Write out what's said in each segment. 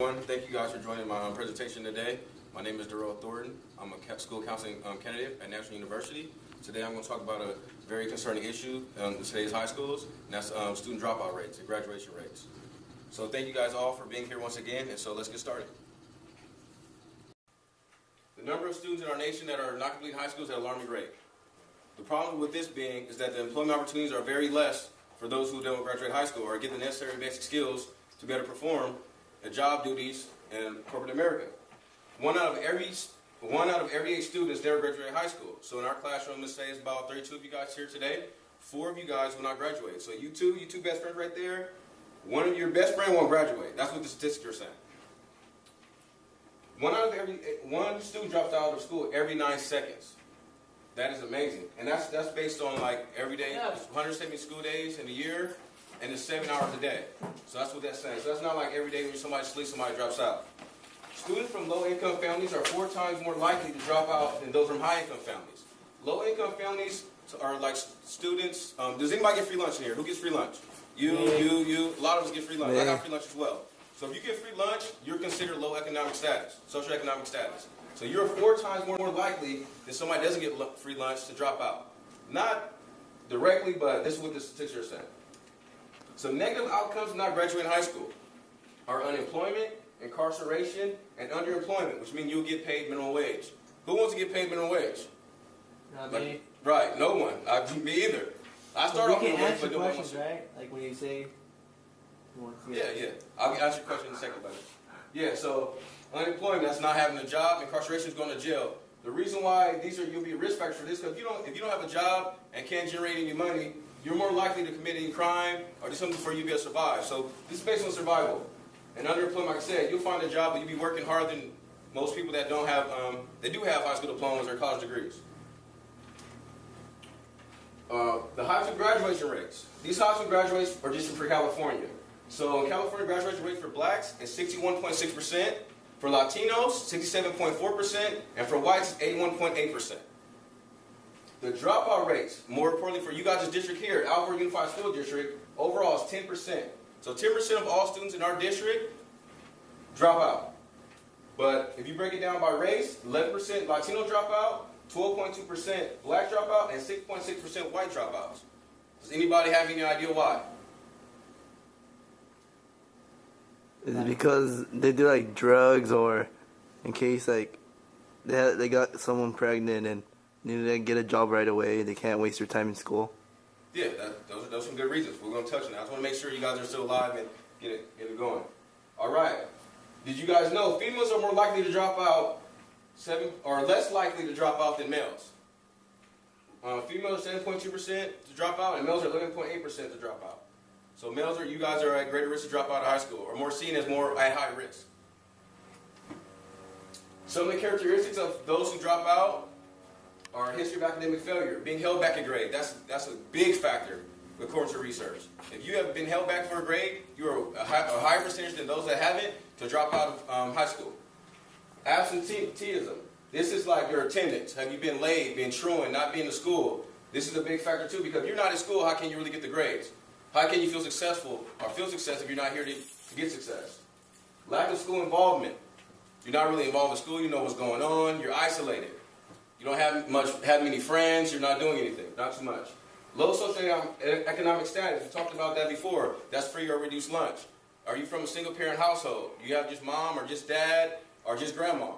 Thank you guys for joining my presentation today. My name is Darrell Thornton. I'm a school counseling candidate at National University. Today I'm going to talk about a very concerning issue in today's high schools, and that's student dropout rates and graduation rates. So thank you guys all for being here once again, and so let's get started. The number of students in our nation that are not completing high school is at an alarming rate. The problem with this being is that the employment opportunities are very less for those who don't graduate high school or get the necessary basic skills to better perform the job duties in corporate America. One out of every 8 students never graduate high school. So in our classroom, let's say it's about 32 of you guys here today. 4 of you guys will not graduate. So you two best friends right there, one of your best friends won't graduate. That's what the statistics are saying. One student drops out of school every 9 seconds. That is amazing. And that's based on like every day, 170 school days in a year, and it's 7 hours a day. So that's what that's saying. So that's not like every day when somebody sleeps, somebody drops out. Students from low-income families are 4 times more likely to drop out than those from high-income families. Low-income families are like students. Does anybody get free lunch in here? Who gets free lunch? You. A lot of us get free lunch. I got free lunch as well. So if you get free lunch, you're considered low economic status, socioeconomic status. So you're 4 times more likely than somebody that doesn't get free lunch to drop out. Not directly, but this is what the statistics are saying. So negative outcomes of not graduating high school are unemployment, incarceration, and underemployment, which means you'll get paid minimum wage. Who wants to get paid minimum wage? Not me. Right, no one. Me either. I start off with wage, but no one wants. Right? Like when you say you want to get Yeah. I'll answer your question in a second, buddy. Yeah, so unemployment, that's not having a job. Incarceration is going to jail. The reason why you'll be a risk factor for this, because if you don't have a job and can't generate any money, you're more likely to commit any crime or do something for you to be able to survive. So this is based on survival. And underemployment, like I said, you'll find a job, but you'll be working harder than most people that don't have, they do have high school diplomas or college degrees. The high school graduation rates. These high school graduates are just for California. So in California, graduation rate for blacks is 61.6%, for Latinos, 67.4%, and for whites, 81.8%. The dropout rates, more importantly for you guys' district here, Alvord Unified School District, overall is 10%. So 10% of all students in our district drop out. But if you break it down by race, 11% Latino dropout, 12.2% black dropout, and 6.6% white dropouts. Does anybody have any idea why? Is it because they do like drugs, or in case like they got someone pregnant and need to get a job right away, they can't waste their time in school? Yeah, those are some good reasons. We're going to touch on that. I just want to make sure you guys are still alive and get it going. All right. Did you guys know females are more likely to drop out, less likely to drop out than males? Females are 7.2% to drop out, and males are 11.8% to drop out. So you guys are at greater risk to drop out of high school, or more seen as more at high risk. Some of the characteristics of those who drop out are history of academic failure, being held back a grade. That's a big factor according to research. If you have been held back for a grade, you are a higher percentage than those that haven't to drop out of high school. Absenteeism. This is like your attendance. Have you been late, been truant, not being to school? This is a big factor too, because if you're not in school, how can you really get the grades? How can you feel successful or feel success if you're not here to get success? Lack of school involvement. You're not really involved in school. You know what's going on. You're isolated. You don't have many friends. You're not doing anything. Not too much. Low socioeconomic status. We talked about that before. That's free or reduced lunch. Are you from a single-parent household? You have just mom or just dad or just grandma?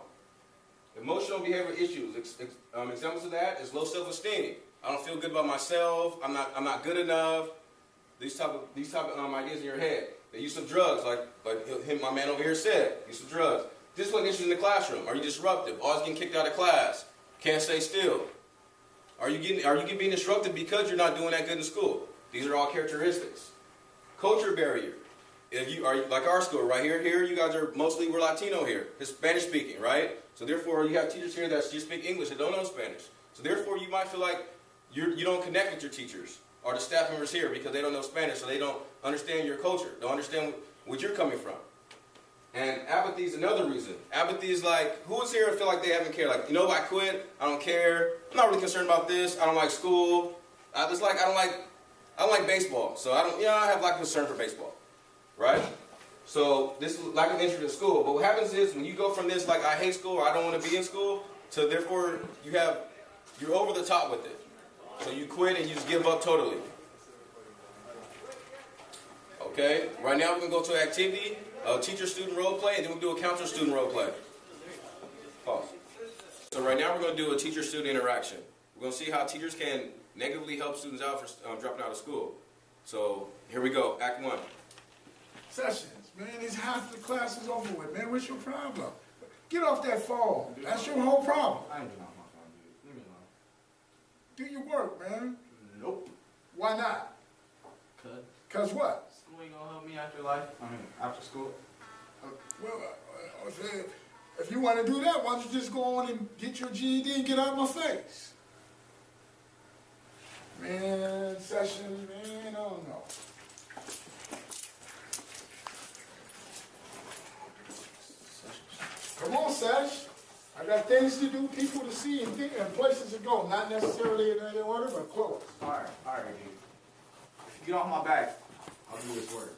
Emotional behavioral issues. Examples of that is low self-esteem. I don't feel good about myself. I'm not good enough. These type of ideas in your head. The use of drugs, like him, my man over here said. Use of drugs. Discipline issues in the classroom. Are you disruptive? Always getting kicked out of class. Can't stay still. Are you being disruptive because you're not doing that good in school? These are all characteristics. Culture barrier. If you are like our school right here, you guys are we're Latino here. It's Spanish speaking, right? So therefore, you have teachers here that just speak English that don't know Spanish. So therefore, you might feel like you don't connect with your teachers or the staff members here because they don't know Spanish, so they don't understand your culture, don't understand what you're coming from. And apathy is another reason. Apathy is like, who's here and feel like they haven't cared? Like, I quit, I don't care, I'm not really concerned about this, I don't like school, I don't like baseball, so I have like concern for baseball, right? So this is like an entry to school. But what happens is when you go from this, like, I hate school or I don't want to be in school, to therefore you're over the top with it. So you quit and you just give up totally. Okay? Right now we're going to go to an activity, a teacher-student role play, and then we'll do a counselor-student role play. Pause. So right now we're going to do a teacher-student interaction. We're going to see how teachers can negatively help students out for dropping out of school. So here we go, Act 1. Sessions, man, it's half the class is over with, man. What's your problem? Get off that phone. That's your whole problem. I ain't getting off my phone, dude. Leave me alone. Do your work, man. Nope. Why not? Cause what? School ain't gonna help me after life. After school. If you want to do that, why don't you just go on and get your GED and get out of my face? Man, Sessions, man, I don't know. Come on, Sesh. I got things to do, people to see, and places to go. Not necessarily in any order, but close. Alright, dude. If you get off my back, I'll do this work.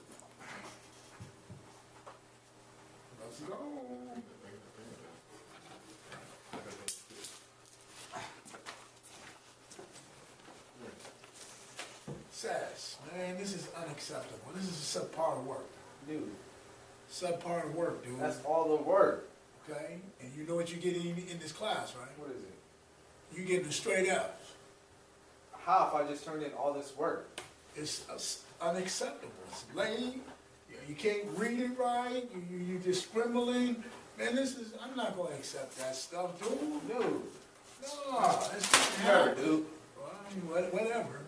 Let's go. Sash, man, this is unacceptable. This is a subpar work. Dude, Subpar work, dude. that's all the work. Okay? And you know what you're getting in this class, right? What is it? You're getting a straight F. How if I just turned in all this work? It's unacceptable. It's lame. You can't read it right. You're just scribbling. Man, I'm not going to accept that stuff, dude. Dude. No, it's not Never, happening. dude. Well, I mean, whatever.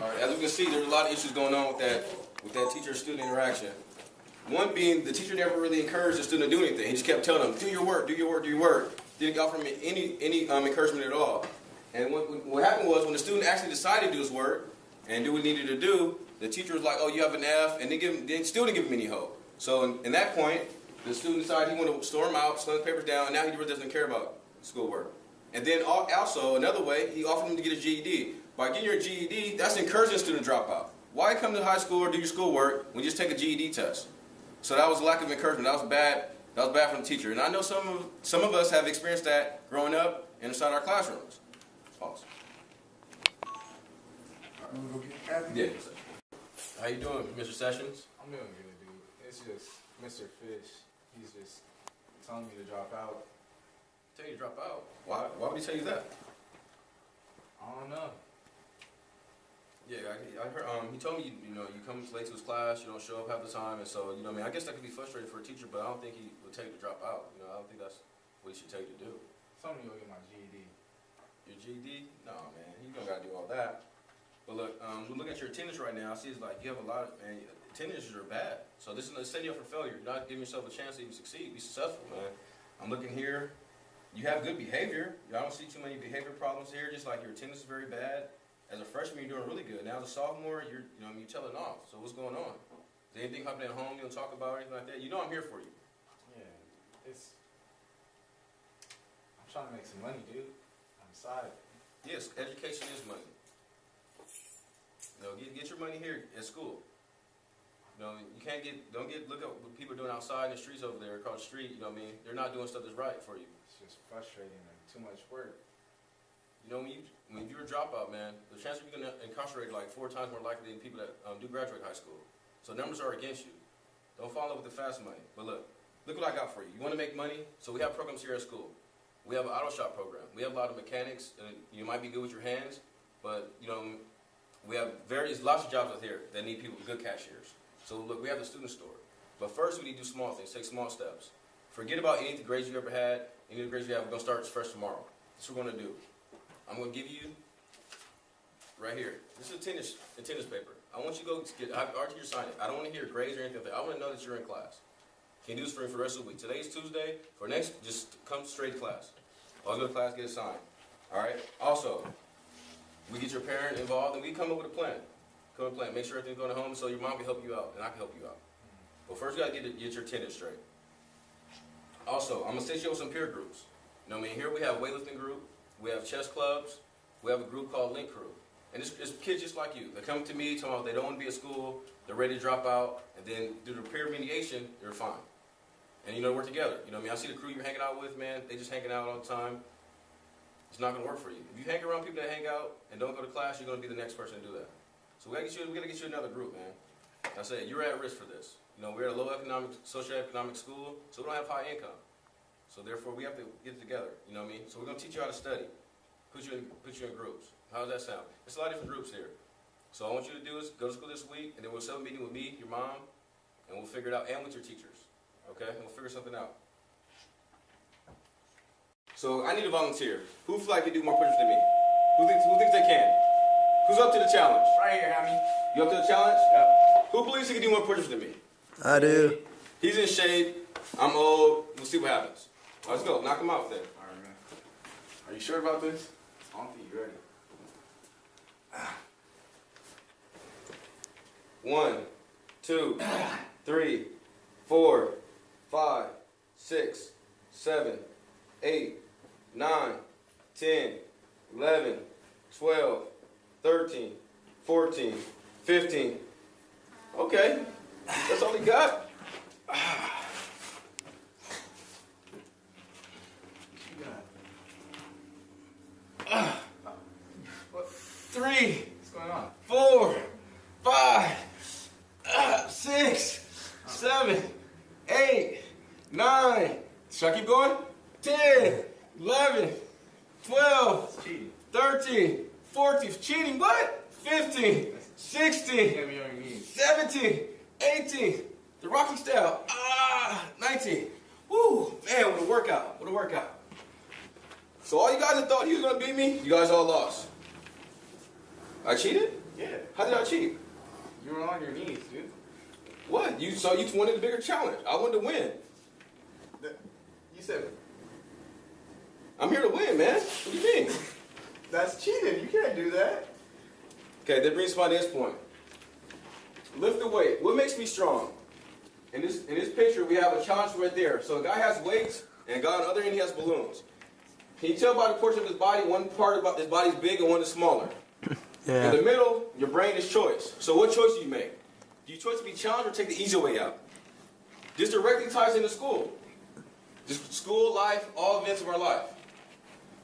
All right, as we can see, there's a lot of issues going on with that teacher-student interaction. One being the teacher never really encouraged the student to do anything. He just kept telling them, do your work, do your work, do your work. Didn't offer him any encouragement at all. And what happened was when the student actually decided to do his work and do what he needed to do, the teacher was like, oh, you have an F, and they still didn't give him any hope. So in that point, the student decided he wanted to storm out, slam the papers down, and now he really doesn't care about schoolwork. And then also, another way, he offered him to get a GED. By getting your GED, that's encouraging a student to drop out. Why come to high school or do your schoolwork when you just take a GED test? So that was a lack of encouragement. That was bad. That was bad from the teacher. And I know some of us have experienced that growing up and inside our classrooms. Pause. You wanna go get Anthony? Yeah. How you doing, Mr. Sessions? I'm doing good, dude. It's just Mr. Fish. He's just telling me to drop out. Tell you to drop out. Why would he tell you that? I don't know. Yeah, I heard. He told me you come late to his class, you don't show up half the time, and so I mean, I guess that could be frustrating for a teacher, but I don't think he would tell you to drop out. I don't think that's what he should tell you to do. Tell me to go get my GED. Your GED? No, man, you don't gotta do all that. But look, we look at your attendance right now. I see it's like you have a lot of attendances are bad. So this is setting you up for failure. You're not giving yourself a chance to even succeed, be successful, man. I'm looking here. You have good behavior. I don't see too many behavior problems here. Just like your attendance is very bad. As a freshman, you're doing really good. Now as a sophomore, you're telling off. So what's going on? Is anything happening at home you don't talk about or anything like that? You know I'm here for you. Yeah, I'm trying to make some money, dude. On the side. Yes, education is money. Get your money here at school. You can't look at what people are doing outside in the streets over there across the street. They're not doing stuff that's right for you. It's just frustrating and too much work. When you're a dropout, man, the chance of you getting incarcerated like 4 times more likely than people that do graduate high school. So numbers are against you. Don't fall in love with the fast money. But look what I got for you. You want to make money? So we have programs here at school. We have an auto shop program. We have a lot of mechanics, and you might be good with your hands, but we have lots of jobs out here that need people with good cashiers. So look, we have the student store. But first we need to do small things, take small steps. Forget about any of the grades you ever had, any of the grades you have. We're going to start fresh tomorrow. That's what we're going to do. I'm going to give you, right here, this is attendance paper. I want you to go have our teacher sign it. I don't want to hear grades or anything like that. I want to know that you're in class. Can you do this for me for the rest of the week? Today's Tuesday. For next, just come straight to class. I'll go to class, get it signed. All right? Also, we get your parent involved, and we come up with a plan. Make sure everything's going home so your mom can help you out, and I can help you out. But first, you got to get your attendance straight. Also, I'm going to set you up with some peer groups. Here we have weightlifting group. We have chess clubs. We have a group called Link Crew. And it's kids just like you. They come to me, talking about they don't want to be at school, they're ready to drop out, and then through the peer mediation, they're fine. And you know, we're together. You know what I mean? I see the crew you're hanging out with, man. They just hanging out all the time. It's not going to work for you. If you hang around people that hang out and don't go to class, you're going to be the next person to do that. So we got to get you another group, man. I said, you're at risk for this. You know, we're at a low economic, socioeconomic school, so we don't have high income. So therefore, we have to get it together. You know what I mean? So we're going to teach you how to study. Put you in groups. How does that sound? There's a lot of different groups here. So all I want you to do is go to school this week, and then we'll set a meeting with me, your mom, and we'll figure it out, and with your teachers. Okay? And we'll figure something out. So I need a volunteer. Who feels like they do more push-ups than me? Who thinks they can? Who's up to the challenge? Right here, Hammy. You up to the challenge? Yep. Who believes he can do more push-ups than me? I do. He's in shape. I'm old. We'll see what happens. Let's go. Knock him out then. All right, man. Are you sure about this? I don't think you're ready. 1, 2, 3, 4, 5, 6, 7, 8, 9, 10, 11, 12, 13, 14, 15. Okay, that's all we got. What? 3, What's going on? 4, 5, 6, 7, 8, 9. Should I keep going? 10, 11, 12, It's cheating. 13, 14. Cheating, what? 15, 16, You gotta be on your knees. 17, 18. The Rocky style. 19. Woo, man, what a workout. What a workout. So all you guys that thought you was going to beat me, you guys all lost. I cheated? Yeah. How did I cheat? You were on your knees, dude. What? So you wanted a bigger challenge. I wanted to win. You said I'm here to win, man. What do you mean? that's cheating. You can't do that. Okay, that brings me to this point. Lift the weight. What makes me strong? In this picture, we have a challenge right there. So a guy has weights, and a guy on the other end, he has balloons. Can you tell by the portion of his body, one part of his body is big and one is smaller? Yeah. In the middle, your brain is choice. So what choice do you make? Do you choose to be challenged or take the easy way out? This directly ties into school. Just school, life, all events of our life.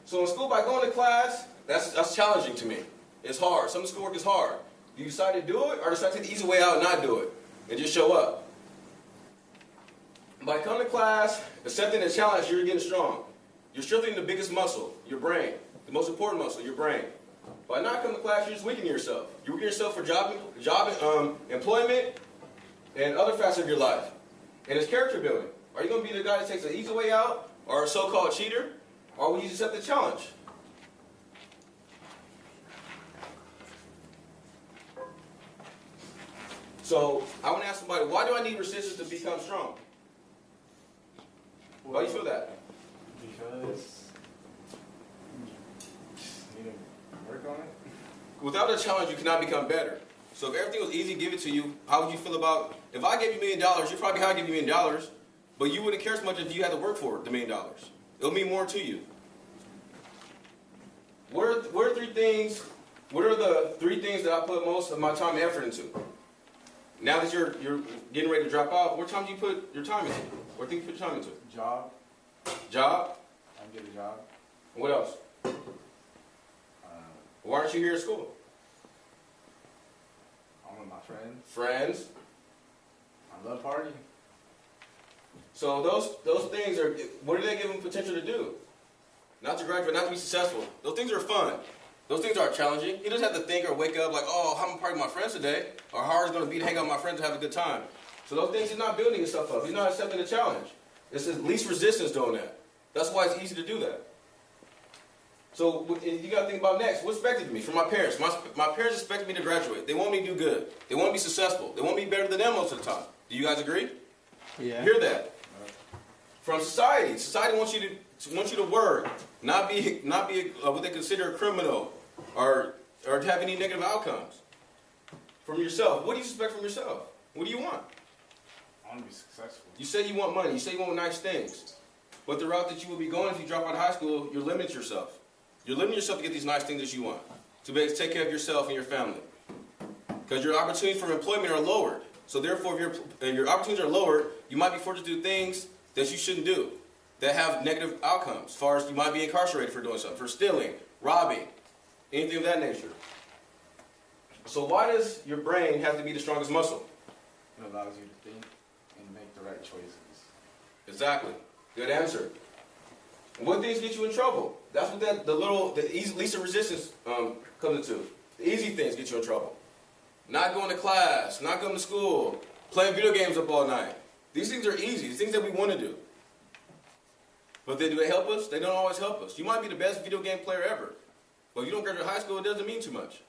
So in school, by going to class, that's challenging to me. It's hard. Some of the schoolwork is hard. Do you decide to do it or decide to take the easy way out and not do it? And just show up? By coming to class, accepting the challenge, you're getting strong. You're strengthening the biggest muscle, your brain. The most important muscle, your brain. By not coming to class, you're just weakening yourself. You're weakening yourself for employment, and other facets of your life. And it's character building. Are you going to be the guy that takes the easy way out, or a so-called cheater, or will you accept the challenge? So I want to ask somebody, why do I need resistance to become strong? Why do you feel that? Because you just need to work on it. Without a challenge, you cannot become better. So if everything was easy, give it to you, how would you feel about, if I gave you $1 million, you'd probably how I give you $1 million, but you wouldn't care so much if you had to work for the $1 million. It'll mean more to you. What are the three things that I put most of my time and effort into? Now that you're getting ready to drop out, what time do you put your time into? What things you put your time into? Job. Job? I'm getting a job. What else? Why aren't you here at school? I'm with my friends. Friends. I love partying. So those things are, what do they give them potential to do? Not to graduate, not to be successful. Those things are fun. Those things aren't challenging. He doesn't have to think or wake up like, oh, how am I partying with my friends today? Or how hard it's going to be to hang out with my friends and have a good time. So those things, he's not building himself up. He's not accepting the challenge. It's his least resistance doing that. That's why it's easy to do that. So you got to think about next. What's expected of me from my parents? My parents expect me to graduate. They want me to do good. They want me to be successful. They want me to be better than them most of the time. Do you guys agree? Yeah. Hear that? From society. Society wants you to work, not be what they consider a criminal, or to have any negative outcomes. From yourself, what do you expect from yourself? What do you want? I want to be successful. You say you want money. You say you want nice things, but the route that you will be going if you drop out of high school, you're limiting yourself. You're limiting yourself to get these nice things that you want. to be able to take care of yourself and your family. Because your opportunities for employment are lowered. So therefore, if your opportunities are lowered, you might be forced to do things that you shouldn't do, that have negative outcomes. As far as you might be incarcerated for doing something, for stealing, robbing, anything of that nature. So why does your brain have to be the strongest muscle? It allows you to think and make the right choices. Exactly. Good answer. And what things get you in trouble? That's what the easy, least of resistance comes into. The easy things get you in trouble. Not going to class, not going to school, playing video games up all night. These things are easy. These things that we want to do. But then do they help us? They don't always help us. You might be the best video game player ever. But if you don't graduate high school, it doesn't mean too much.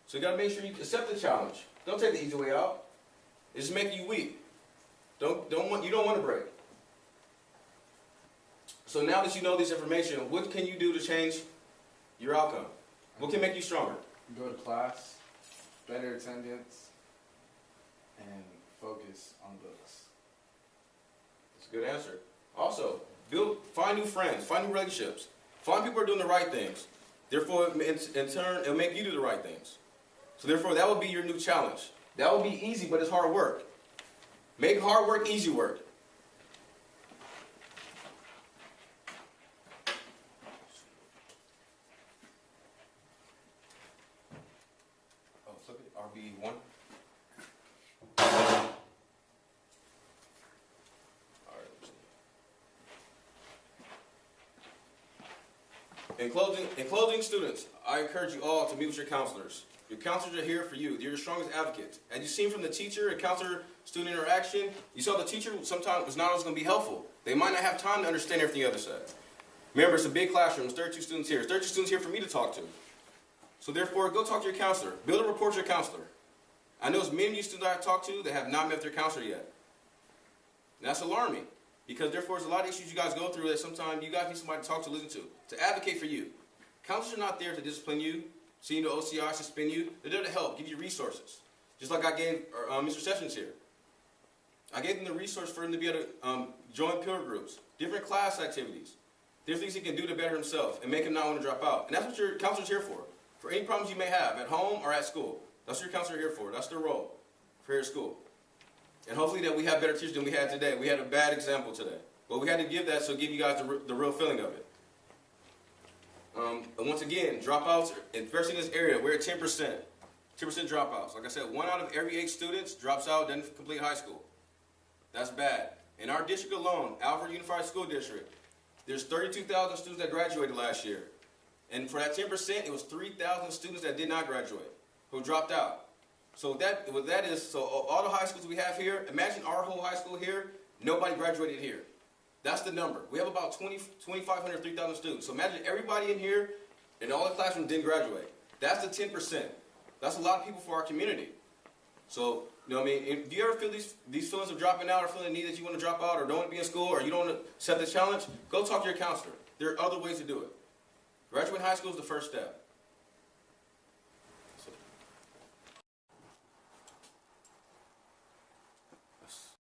So you got to make sure you accept the challenge. Don't take the easy way out. It's making you weak. You don't want to break. So now that you know this information, what can you do to change your outcome? What can make you stronger? Go to class, better attendance, and focus on books. That's a good answer. Also, find new friends, find new relationships. Find people who are doing the right things. Therefore, in turn, it'll make you do the right things. So therefore, that will be your new challenge. That will be easy, but it's hard work. Make hard work easy work. Oh, flip it. RB1. In closing, students, I encourage you all to meet with your counselors. Your counselors are here for you. They're your strongest advocates. As you've seen from the teacher and counselor-student interaction, you saw the teacher sometimes was not always going to be helpful. They might not have time to understand everything the other side. Remember, it's a big classroom. There's 32 students here. There's 32 students here for me to talk to. So therefore, go talk to your counselor. Build a rapport with your counselor. I know there's many of you students I've talked to that have not met their counselor yet. And that's alarming. Because therefore, there's a lot of issues you guys go through that sometimes you guys need somebody to talk to, listen to advocate for you. Counselors are not there to discipline you, send you to OCI, suspend you. They're there to help, give you resources. Just like I gave Mr. Sessions here. I gave them the resource for him to be able to join peer groups, different class activities, different things he can do to better himself and make him not want to drop out. And that's what your counselor's here for any problems you may have at home or at school. That's what your counselor here for. That's their role for here at school. And hopefully that we have better teachers than we had today. We had a bad example today. But we had to give that so give you guys the real feeling of it. And once again, dropouts, especially in this area, we're at 10%. 10% dropouts. Like I said, 1 out of every 8 students drops out, doesn't complete high school. That's bad. In our district alone, Alfred Unified School District, there's 32,000 students that graduated last year. And for that 10%, it was 3,000 students that did not graduate, who dropped out. So what that is, so all the high schools we have here, imagine our whole high school here, nobody graduated here. That's the number. We have about 2,500, 3,000 students. So imagine everybody in here in all the classrooms didn't graduate. That's the 10%. That's a lot of people for our community. So, you know what I mean? Do you ever feel these feelings of dropping out or feeling the need that you want to drop out or don't want to be in school or you don't want to accept the challenge? Go talk to your counselor. There are other ways to do it. Graduating high school is the first step.